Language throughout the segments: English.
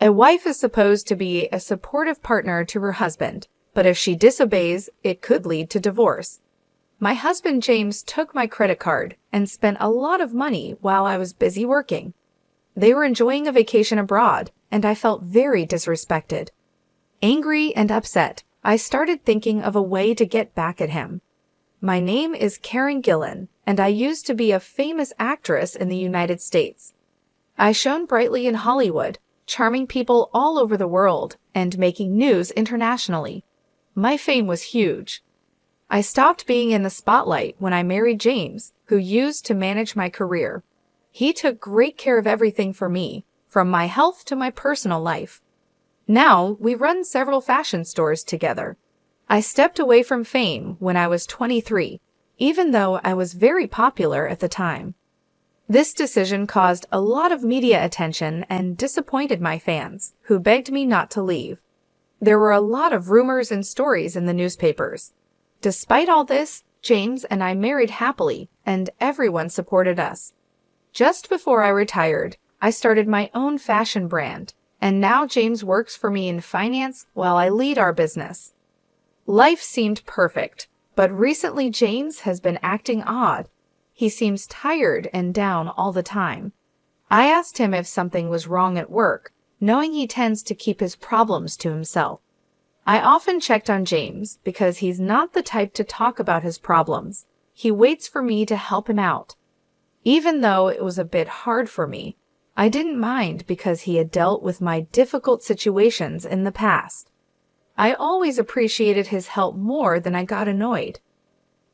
A wife is supposed to be a supportive partner to her husband, but if she disobeys, it could lead to divorce. My husband James took my credit card and spent a lot of money while I was busy working. They were enjoying a vacation abroad, and I felt very disrespected. Angry and upset, I started thinking of a way to get back at him. My name is Karen Gillan, and I used to be a famous actress in the United States. I shone brightly in Hollywood, charming people all over the world and making news internationally. My fame was huge. I stopped being in the spotlight when I married James, who used to manage my career. He took great care of everything for me, from my health to my personal life. Now, we run several fashion stores together. I stepped away from fame when I was 23, even though I was very popular at the time. This decision caused a lot of media attention and disappointed my fans, who begged me not to leave. There were a lot of rumors and stories in the newspapers. Despite all this, James and I married happily, and everyone supported us. Just before I retired, I started my own fashion brand, and now James works for me in finance while I lead our business. Life seemed perfect, but recently James has been acting odd. He seems tired and down all the time. I asked him if something was wrong at work, knowing he tends to keep his problems to himself. I often checked on James because he's not the type to talk about his problems. He waits for me to help him out. Even though it was a bit hard for me, I didn't mind because he had dealt with my difficult situations in the past. I always appreciated his help more than I got annoyed.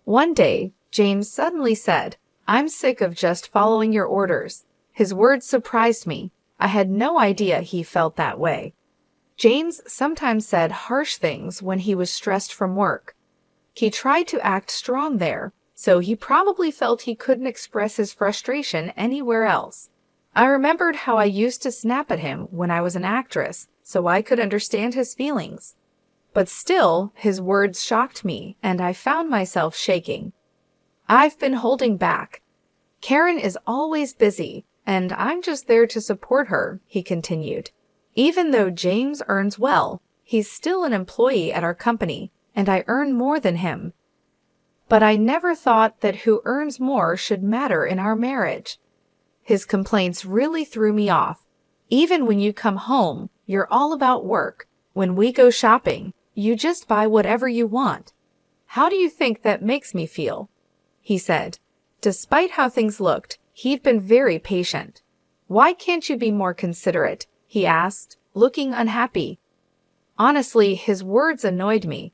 One day, James suddenly said, "I'm sick of just following your orders." His words surprised me. I had no idea he felt that way. James sometimes said harsh things when he was stressed from work. He tried to act strong there, so he probably felt he couldn't express his frustration anywhere else. I remembered how I used to snap at him when I was an actress, so I could understand his feelings. But still, his words shocked me, and I found myself shaking. I've been holding back. Karen is always busy, and I'm just there to support her, he continued. Even though James earns well, he's still an employee at our company, and I earn more than him. But I never thought that who earns more should matter in our marriage. His complaints really threw me off. Even when you come home, you're all about work. When we go shopping, you just buy whatever you want. How do you think that makes me feel? He said. Despite how things looked, he'd been very patient. Why can't you be more considerate? He asked, looking unhappy. Honestly, his words annoyed me.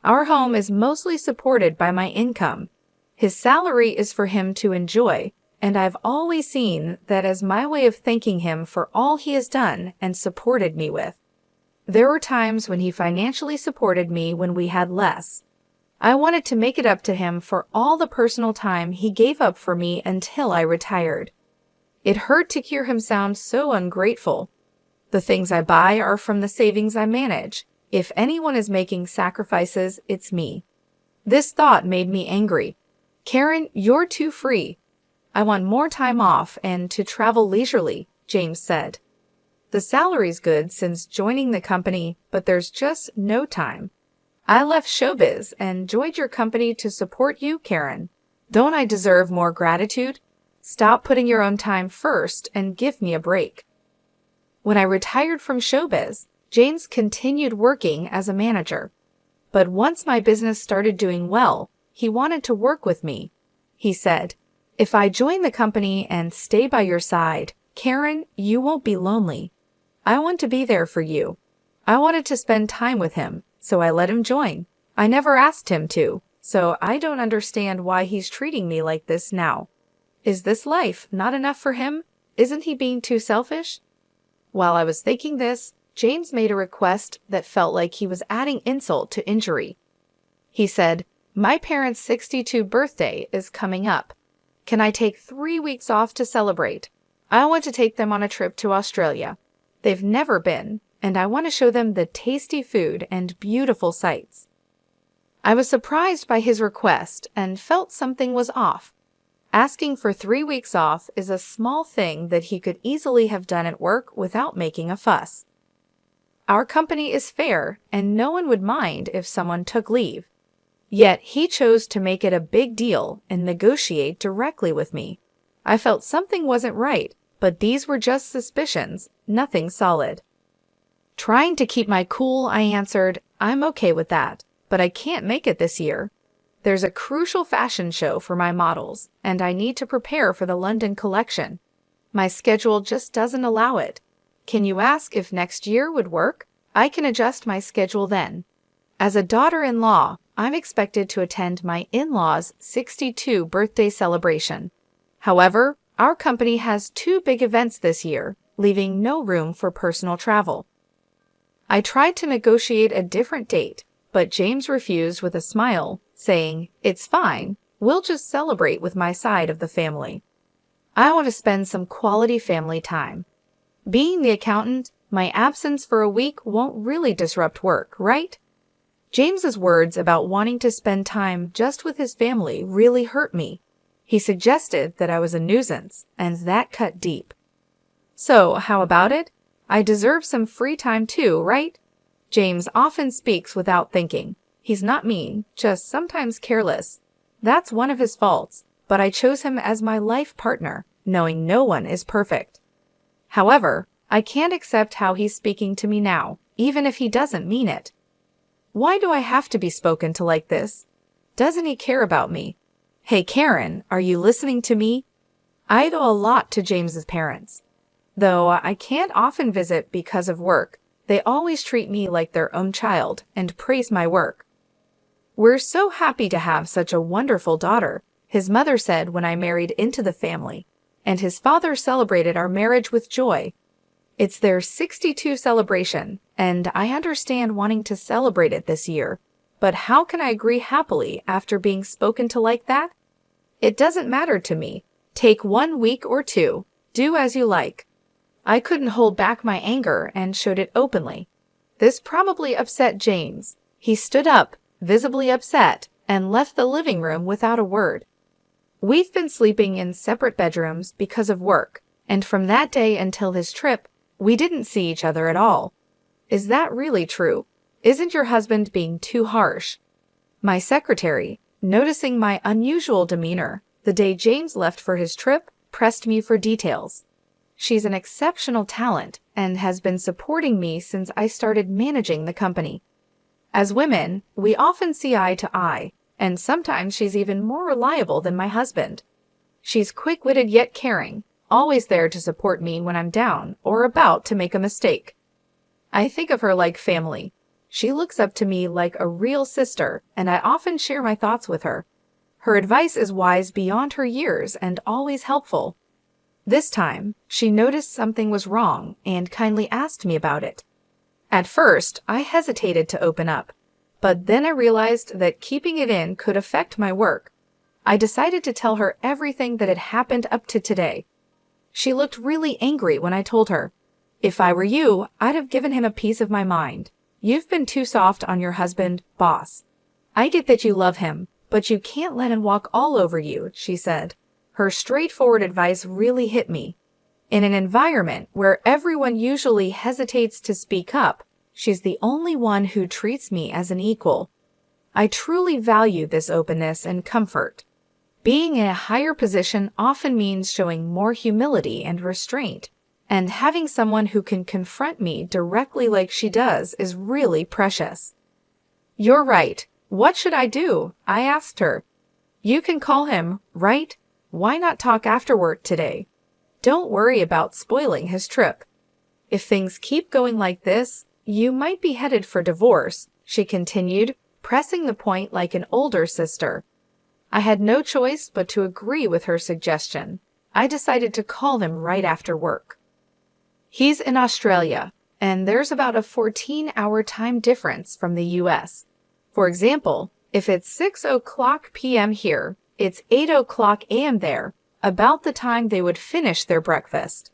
Our home is mostly supported by my income. His salary is for him to enjoy, and I've always seen that as my way of thanking him for all he has done and supported me with. There were times when he financially supported me when we had less. I wanted to make it up to him for all the personal time he gave up for me until I retired. It hurt to hear him sound so ungrateful. The things I buy are from the savings I manage. If anyone is making sacrifices, it's me. This thought made me angry. Karen, you're too free. I want more time off and to travel leisurely, James said. The salary's good since joining the company, but there's just no time. I left showbiz and joined your company to support you, Karen. Don't I deserve more gratitude? Stop putting your own time first and give me a break. When I retired from showbiz, James continued working as a manager. But once my business started doing well, he wanted to work with me. He said, "If I join the company and stay by your side, Karen, you won't be lonely. I want to be there for you." I wanted to spend time with him, so I let him join. I never asked him to, so I don't understand why he's treating me like this now. Is this life not enough for him? Isn't he being too selfish? While I was thinking this, James made a request that felt like he was adding insult to injury. He said, "My parents' 62nd birthday is coming up. Can I take 3 weeks off to celebrate? I want to take them on a trip to Australia. They've never been, and I want to show them the tasty food and beautiful sights." I was surprised by his request and felt something was off. Asking for 3 weeks off is a small thing that he could easily have done at work without making a fuss. Our company is fair, and no one would mind if someone took leave. Yet he chose to make it a big deal and negotiate directly with me. I felt something wasn't right, but these were just suspicions, nothing solid. Trying to keep my cool, I answered, "I'm okay with that, but I can't make it this year. There's a crucial fashion show for my models, and I need to prepare for the London collection. My schedule just doesn't allow it. Can you ask if next year would work? I can adjust my schedule then." As a daughter-in-law, I'm expected to attend my in-laws' 62 birthday celebration. However, our company has 2 big events this year, leaving no room for personal travel. I tried to negotiate a different date, but James refused with a smile, saying, "It's fine, we'll just celebrate with my side of the family. I want to spend some quality family time. Being the accountant, my absence for a week won't really disrupt work, right?" James's words about wanting to spend time just with his family really hurt me. He suggested that I was a nuisance, and that cut deep. "So, how about it? I deserve some free time too, right?" James often speaks without thinking. He's not mean, just sometimes careless. That's one of his faults, but I chose him as my life partner, knowing no one is perfect. However, I can't accept how he's speaking to me now, even if he doesn't mean it. Why do I have to be spoken to like this? Doesn't he care about me? Hey Karen, are you listening to me? I owe a lot to James's parents. Though I can't often visit because of work, they always treat me like their own child and praise my work. "We're so happy to have such a wonderful daughter," his mother said when I married into the family, and his father celebrated our marriage with joy. It's their 62 celebration, and I understand wanting to celebrate it this year, but how can I agree happily after being spoken to like that? It doesn't matter to me. Take 1 week or 2. Do as you like. I couldn't hold back my anger and showed it openly. This probably upset James. He stood up, visibly upset, and left the living room without a word. We've been sleeping in separate bedrooms because of work, and from that day until his trip, we didn't see each other at all. Is that really true? Isn't your husband being too harsh? My secretary, noticing my unusual demeanor the day James left for his trip, pressed me for details. She's an exceptional talent and has been supporting me since I started managing the company. As women, we often see eye to eye, and sometimes she's even more reliable than my husband. She's quick-witted yet caring, always there to support me when I'm down or about to make a mistake. I think of her like family. She looks up to me like a real sister, and I often share my thoughts with her. Her advice is wise beyond her years and always helpful. This time, she noticed something was wrong and kindly asked me about it. At first, I hesitated to open up, but then I realized that keeping it in could affect my work. I decided to tell her everything that had happened up to today. She looked really angry when I told her. "If I were you, I'd have given him a piece of my mind. You've been too soft on your husband, boss. I get that you love him, but you can't let him walk all over you," she said. Her straightforward advice really hit me. In an environment where everyone usually hesitates to speak up, she's the only one who treats me as an equal. I truly value this openness and comfort. Being in a higher position often means showing more humility and restraint, and having someone who can confront me directly like she does is really precious. "You're right. What should I do?" I asked her. "You can call him, right? Why not talk after work today? Don't worry about spoiling his trip. If things keep going like this, you might be headed for divorce," she continued, pressing the point like an older sister. I had no choice but to agree with her suggestion. I decided to call him right after work. He's in Australia, and there's about a 14-hour time difference from the US. For example, if it's 6:00 p.m. here, it's 8:00 a.m. there, about the time they would finish their breakfast.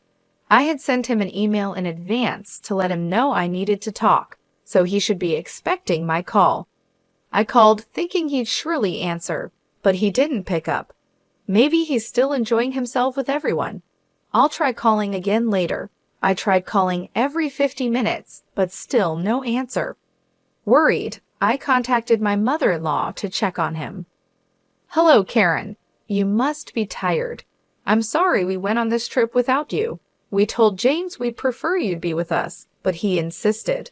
I had sent him an email in advance to let him know I needed to talk, so he should be expecting my call. I called thinking he'd surely answer, but he didn't pick up. Maybe he's still enjoying himself with everyone. I'll try calling again later. I tried calling every 50 minutes, but still no answer. Worried, I contacted my mother-in-law to check on him. "Hello, Karen. You must be tired. I'm sorry we went on this trip without you. We told James we'd prefer you'd be with us, but he insisted."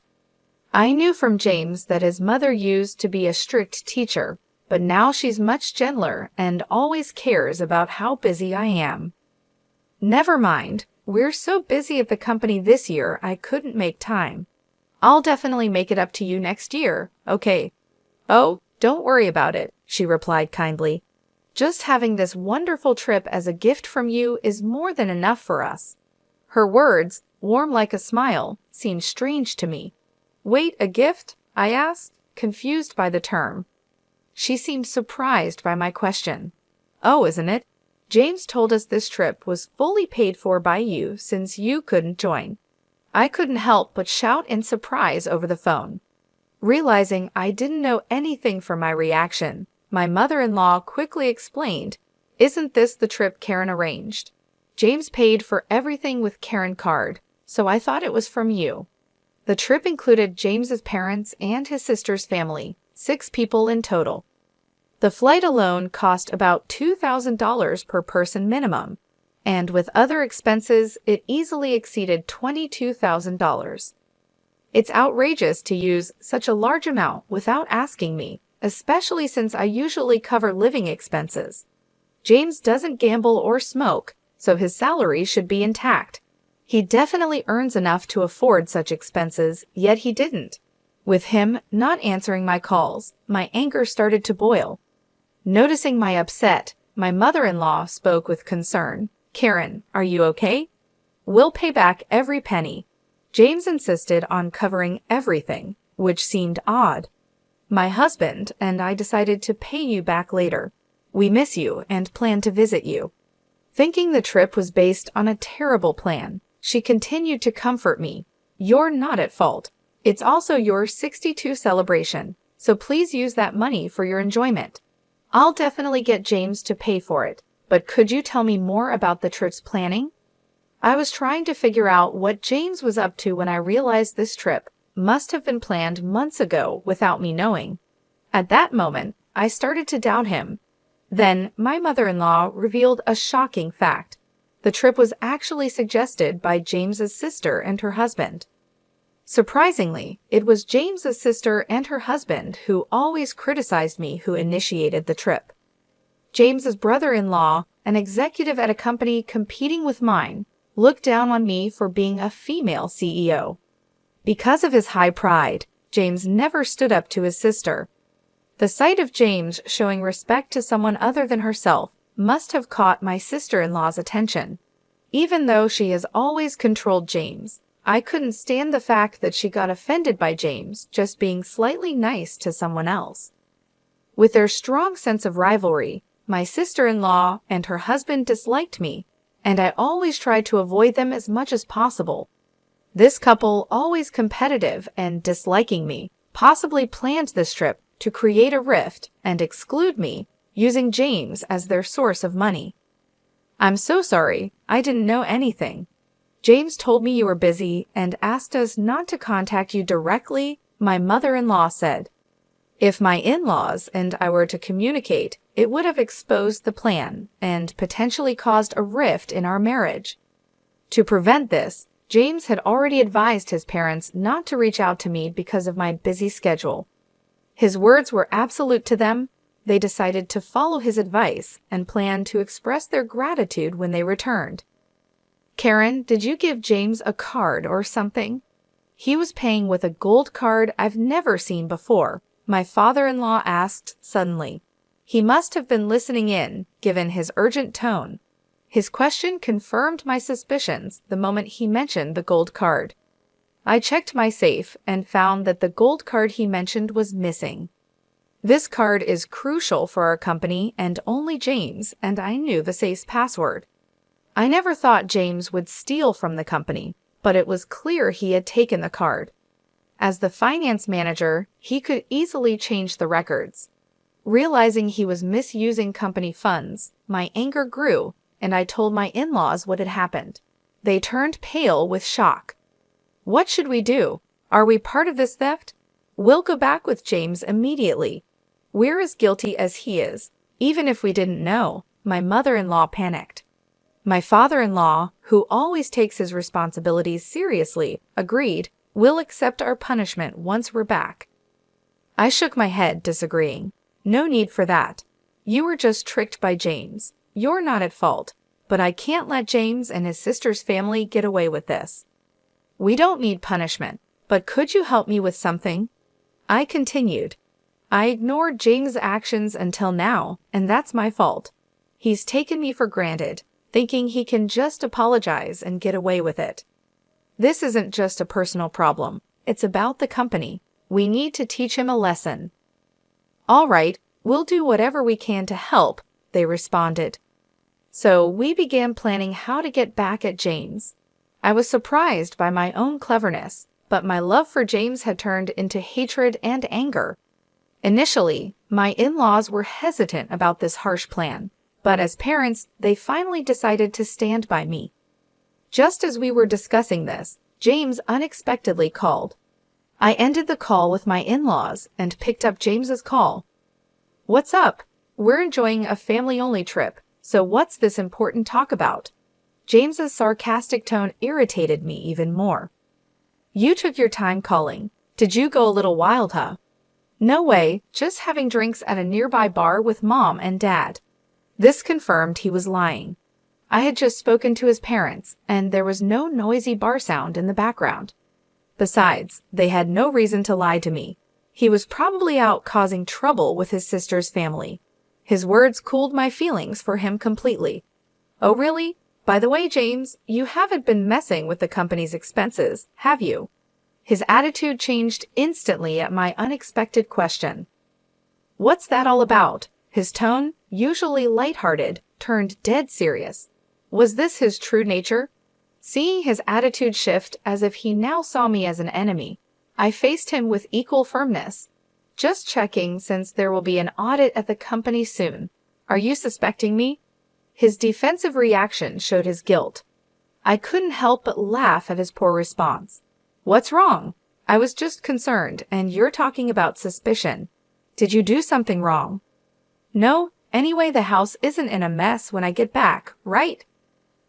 I knew from James that his mother used to be a strict teacher, but now she's much gentler and always cares about how busy I am. "Never mind. We're so busy at the company this year I couldn't make time. I'll definitely make it up to you next year, okay?" "Oh, don't worry about it," she replied kindly. "Just having this wonderful trip as a gift from you is more than enough for us." Her words, warm like a smile, seemed strange to me. "Wait, a gift?" I asked, confused by the term. She seemed surprised by my question. "Oh, isn't it? James told us this trip was fully paid for by you since you couldn't join." I couldn't help but shout in surprise over the phone. Realizing I didn't know anything from my reaction, my mother-in-law quickly explained, "Isn't this the trip Karen arranged? James paid for everything with Karen card, so I thought it was from you." The trip included James's parents and his sister's family, 6 people in total. The flight alone cost about $2,000 per person minimum, and with other expenses, it easily exceeded $22,000. It's outrageous to use such a large amount without asking me, especially since I usually cover living expenses. James doesn't gamble or smoke, so his salary should be intact. He definitely earns enough to afford such expenses, yet he didn't. With him not answering my calls, my anger started to boil. Noticing my upset, my mother-in-law spoke with concern. "Karen, are you okay? We'll pay back every penny." James insisted on covering everything, which seemed odd. "My husband and I decided to pay you back later. We miss you and plan to visit you." Thinking the trip was based on a terrible plan, she continued to comfort me. "You're not at fault. It's also your 62 celebration, so please use that money for your enjoyment. I'll definitely get James to pay for it, but could you tell me more about the trip's planning?" I was trying to figure out what James was up to when I realized this trip must have been planned months ago without me knowing. At that moment, I started to doubt him. Then, my mother-in-law revealed a shocking fact. The trip was actually suggested by James's sister and her husband. Surprisingly, it was James's sister and her husband who always criticized me who initiated the trip. James's brother-in-law, an executive at a company competing with mine, looked down on me for being a female CEO. Because of his high pride, James never stood up to his sister. The sight of James showing respect to someone other than herself must have caught my sister-in-law's attention. Even though she has always controlled James, I couldn't stand the fact that she got offended by James just being slightly nice to someone else. With their strong sense of rivalry, my sister-in-law and her husband disliked me, and I always tried to avoid them as much as possible. This couple, always competitive and disliking me, possibly planned this trip to create a rift and exclude me, using James as their source of money. "I'm so sorry, I didn't know anything. James told me you were busy and asked us not to contact you directly," my mother-in-law said. If my in-laws and I were to communicate, it would have exposed the plan and potentially caused a rift in our marriage. To prevent this, James had already advised his parents not to reach out to me because of my busy schedule. His words were absolute to them. They decided to follow his advice and planned to express their gratitude when they returned. "Karen, did you give James a card or something?" "He was paying with a gold card I've never seen before," my father-in-law asked suddenly. He must have been listening in, given his urgent tone. His question confirmed my suspicions the moment he mentioned the gold card. I checked my safe and found that the gold card he mentioned was missing. This card is crucial for our company and only James, and I knew the safe's password. I never thought James would steal from the company, but it was clear he had taken the card. As the finance manager, he could easily change the records. Realizing he was misusing company funds, my anger grew, and I told my in-laws what had happened. They turned pale with shock. What should we do? Are we part of this theft? We'll go back with James immediately. We're as guilty as he is, even if we didn't know. My mother-in-law panicked. My father-in-law, who always takes his responsibilities seriously, agreed, we'll accept our punishment once we're back. I shook my head, disagreeing. No need for that. You were just tricked by James. You're not at fault, but I can't let James and his sister's family get away with this. We don't need punishment, but could you help me with something? I continued. I ignored James' actions until now, and that's my fault. He's taken me for granted, thinking he can just apologize and get away with it. This isn't just a personal problem. It's about the company. We need to teach him a lesson. All right, we'll do whatever we can to help, they responded. So we began planning how to get back at James. I was surprised by my own cleverness, but my love for James had turned into hatred and anger. Initially, my in-laws were hesitant about this harsh plan, but as parents, they finally decided to stand by me. Just as we were discussing this, James unexpectedly called. I ended the call with my in-laws and picked up James's call. What's up? We're enjoying a family-only trip, so what's this important talk about? James's sarcastic tone irritated me even more. You took your time calling. Did you go a little wild, huh? No way, just having drinks at a nearby bar with Mom and Dad. This confirmed he was lying. I had just spoken to his parents, and there was no noisy bar sound in the background. Besides, they had no reason to lie to me. He was probably out causing trouble with his sister's family. His words cooled my feelings for him completely. Oh really? By the way, James, you haven't been messing with the company's expenses, have you? His attitude changed instantly at my unexpected question. What's that all about? His tone, usually lighthearted, turned dead serious. Was this his true nature? Seeing his attitude shift as if he now saw me as an enemy, I faced him with equal firmness. Just checking, since there will be an audit at the company soon. Are you suspecting me? His defensive reaction showed his guilt. I couldn't help but laugh at his poor response. What's wrong? I was just concerned, and you're talking about suspicion. Did you do something wrong? No, anyway, the house isn't in a mess when I get back, right?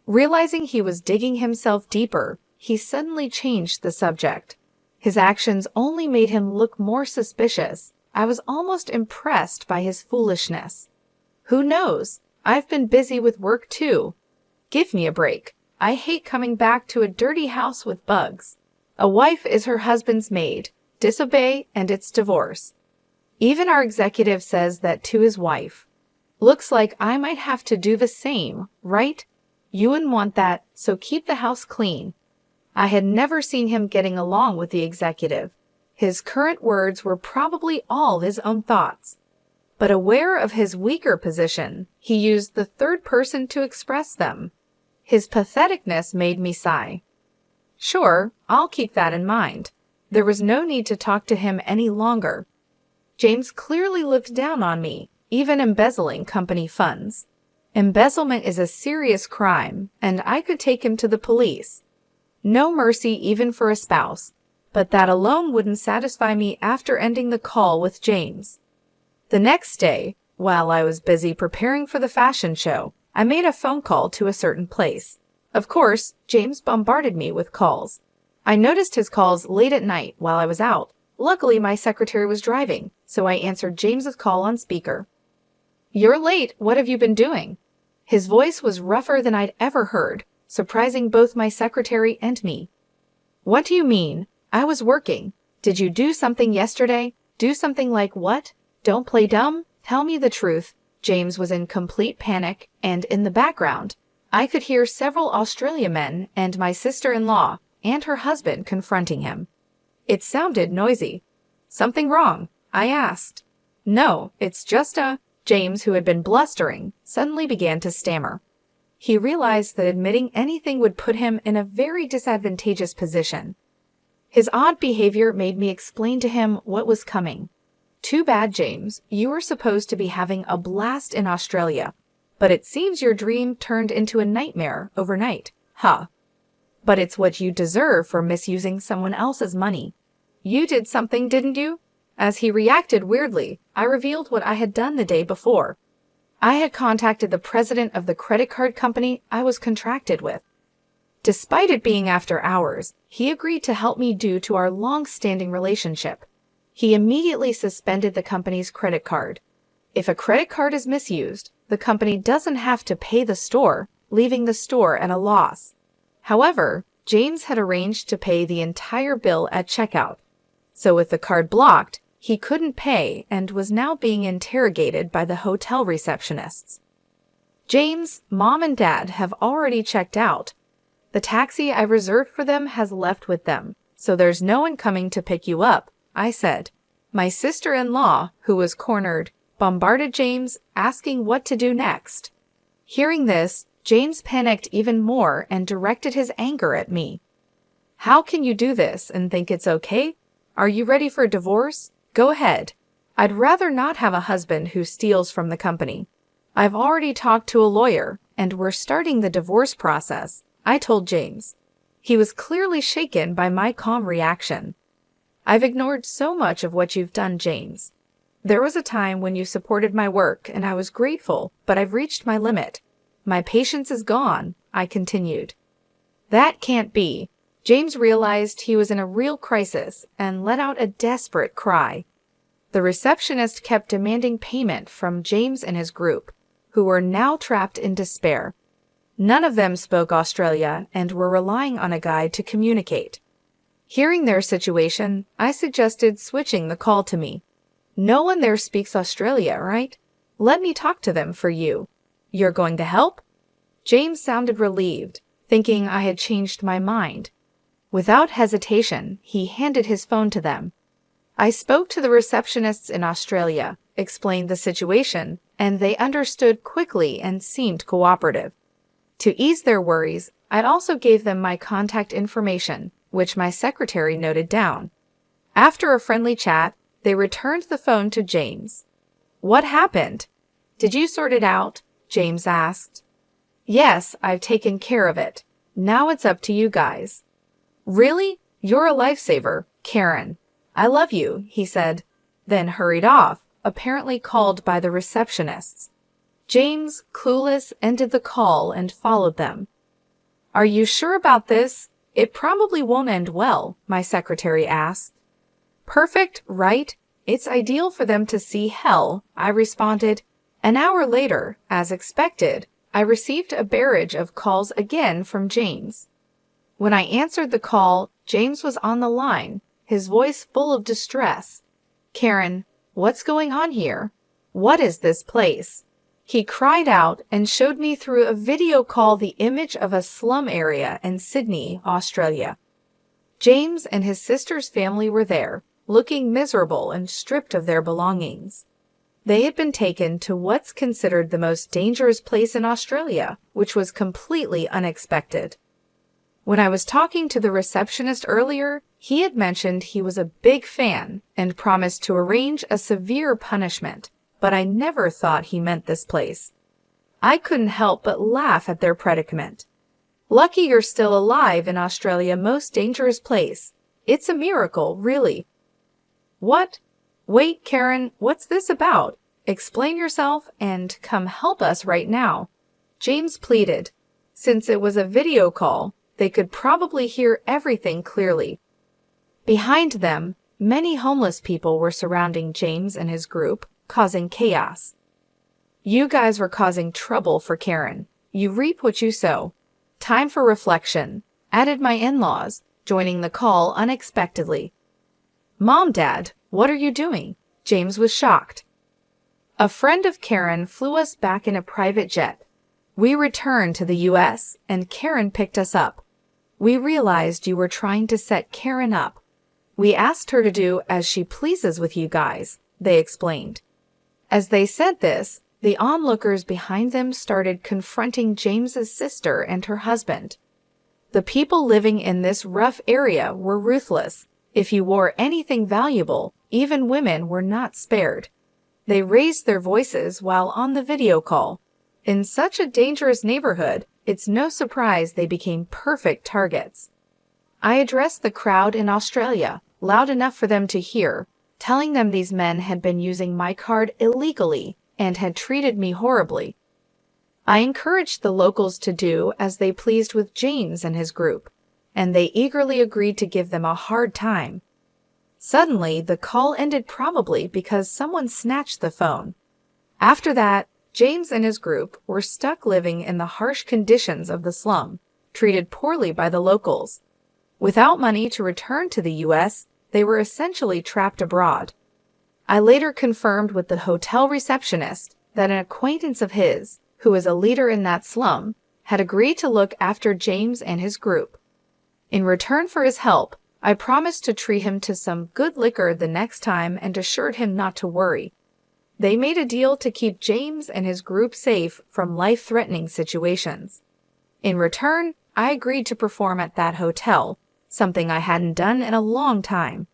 Realizing he was digging himself deeper, he suddenly changed the subject. His actions only made him look more suspicious. I was almost impressed by his foolishness. Who knows? I've been busy with work too. Give me a break. I hate coming back to a dirty house with bugs. A wife is her husband's maid. Disobey and it's divorce. Even our executive says that to his wife. Looks like I might have to do the same, right? You wouldn't want that, so keep the house clean. I had never seen him getting along with the executive. His current words were probably all his own thoughts. But aware of his weaker position, he used the third person to express them. His patheticness made me sigh. Sure, I'll keep that in mind. There was no need to talk to him any longer. James clearly looked down on me, even embezzling company funds. Embezzlement is a serious crime, and I could take him to the police. No mercy even for a spouse, but that alone wouldn't satisfy me after ending the call with James. The next day, while I was busy preparing for the fashion show, I made a phone call to a certain place. Of course, James bombarded me with calls. I noticed his calls late at night while I was out. Luckily, my secretary was driving, so I answered James's call on speaker. You're late. What have you been doing? His voice was rougher than I'd ever heard, surprising both my secretary and me. What do you mean? I was working. Did you do something yesterday? Do something like what? Don't play dumb. Tell me the truth. James was in complete panic, and in the background, I could hear several Australian men and my sister-in-law and her husband confronting him. It sounded noisy. Something wrong? I asked. No, it's just James, who had been blustering, suddenly began to stammer. He realized that admitting anything would put him in a very disadvantageous position. His odd behavior made me explain to him what was coming. Too bad, James. You were supposed to be having a blast in Australia, but it seems your dream turned into a nightmare overnight. Huh. But it's what you deserve for misusing someone else's money. You did something, didn't you? As he reacted weirdly, I revealed what I had done the day before. I had contacted the president of the credit card company I was contracted with. Despite it being after hours, he agreed to help me due to our long-standing relationship. He immediately suspended the company's credit card. If a credit card is misused, the company doesn't have to pay the store, leaving the store at a loss. However, James had arranged to pay the entire bill at checkout. So with the card blocked, he couldn't pay and was now being interrogated by the hotel receptionists. James, Mom and Dad have already checked out. The taxi I reserved for them has left with them, so there's no one coming to pick you up, I said. My sister-in-law, who was cornered, bombarded James, asking what to do next. Hearing this, James panicked even more and directed his anger at me. How can you do this and think it's okay? Are you ready for divorce? Go ahead. I'd rather not have a husband who steals from the company. I've already talked to a lawyer, and we're starting the divorce process, I told James. He was clearly shaken by my calm reaction. I've ignored so much of what you've done, James. There was a time when you supported my work, and I was grateful, but I've reached my limit. My patience is gone, I continued. That can't be. James realized he was in a real crisis and let out a desperate cry. The receptionist kept demanding payment from James and his group, who were now trapped in despair. None of them spoke Australia and were relying on a guide to communicate. Hearing their situation, I suggested switching the call to me. No one there speaks Australia, right? Let me talk to them for you. You're going to help? James sounded relieved, thinking I had changed my mind. Without hesitation, he handed his phone to them. I spoke to the receptionists in Australia, explained the situation, and they understood quickly and seemed cooperative. To ease their worries, I also gave them my contact information, which my secretary noted down. After a friendly chat, they returned the phone to James. What happened? Did you sort it out? James asked. Yes, I've taken care of it. Now it's up to you guys. Really? You're a lifesaver, Karen. I love you, he said, then hurried off, apparently called by the receptionists. James, clueless, ended the call and followed them. Are you sure about this? It probably won't end well, my secretary asked. Perfect, right? It's ideal for them to see hell, I responded. An hour later, as expected, I received a barrage of calls again from James. When I answered the call, James was on the line, his voice full of distress. Karen, what's going on here? What is this place? He cried out and showed me through a video call the image of a slum area in Sydney, Australia. James and his sister's family were there, looking miserable and stripped of their belongings. They had been taken to what's considered the most dangerous place in Australia, which was completely unexpected. When I was talking to the receptionist earlier, he had mentioned he was a big fan and promised to arrange a severe punishment, but I never thought he meant this place. I couldn't help but laugh at their predicament. Lucky you're still alive in Australia's most dangerous place. It's a miracle, really. What? Wait, Karen, what's this about? Explain yourself and come help us right now. James pleaded. Since it was a video call, they could probably hear everything clearly. Behind them, many homeless people were surrounding James and his group, causing chaos. You guys were causing trouble for Karen. You reap what you sow. Time for reflection, added my in-laws, joining the call unexpectedly. Mom, Dad, what are you doing? James was shocked. A friend of Karen flew us back in a private jet. We returned to the U.S., and Karen picked us up. We realized you were trying to set Karen up. We asked her to do as she pleases with you guys, they explained. As they said this, the onlookers behind them started confronting James's sister and her husband. The people living in this rough area were ruthless. If you wore anything valuable, even women were not spared. They raised their voices while on the video call. In such a dangerous neighborhood, it's no surprise they became perfect targets. I addressed the crowd in Australia, loud enough for them to hear, telling them these men had been using my card illegally and had treated me horribly. I encouraged the locals to do as they pleased with James and his group, and they eagerly agreed to give them a hard time. Suddenly, the call ended, probably because someone snatched the phone. After that, James and his group were stuck living in the harsh conditions of the slum, treated poorly by the locals. Without money to return to the U.S., they were essentially trapped abroad. I later confirmed with the hotel receptionist that an acquaintance of his, who was a leader in that slum, had agreed to look after James and his group. In return for his help, I promised to treat him to some good liquor the next time and assured him not to worry. They made a deal to keep James and his group safe from life-threatening situations. In return, I agreed to perform at that hotel, something I hadn't done in a long time.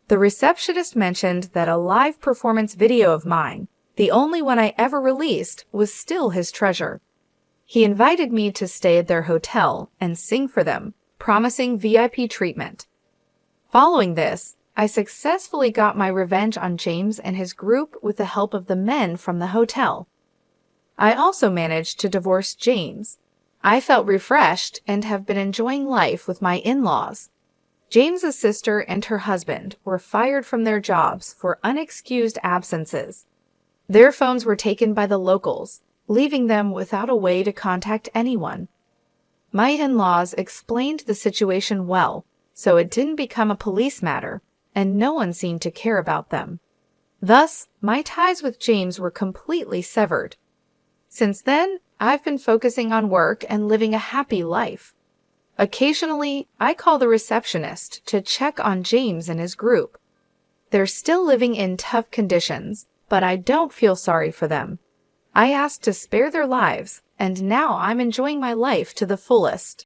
The receptionist mentioned that a live performance video of mine, the only one I ever released, was still his treasure. He invited me to stay at their hotel and sing for them, promising VIP treatment. Following this, I successfully got my revenge on James and his group with the help of the men from the hotel. I also managed to divorce James. I felt refreshed and have been enjoying life with my in-laws. James's sister and her husband were fired from their jobs for unexcused absences. Their phones were taken by the locals, leaving them without a way to contact anyone. My in-laws explained the situation well, so it didn't become a police matter, and no one seemed to care about them. Thus, my ties with James were completely severed. Since then, I've been focusing on work and living a happy life. Occasionally, I call the receptionist to check on James and his group. They're still living in tough conditions, but I don't feel sorry for them. I asked to spare their lives, and now I'm enjoying my life to the fullest.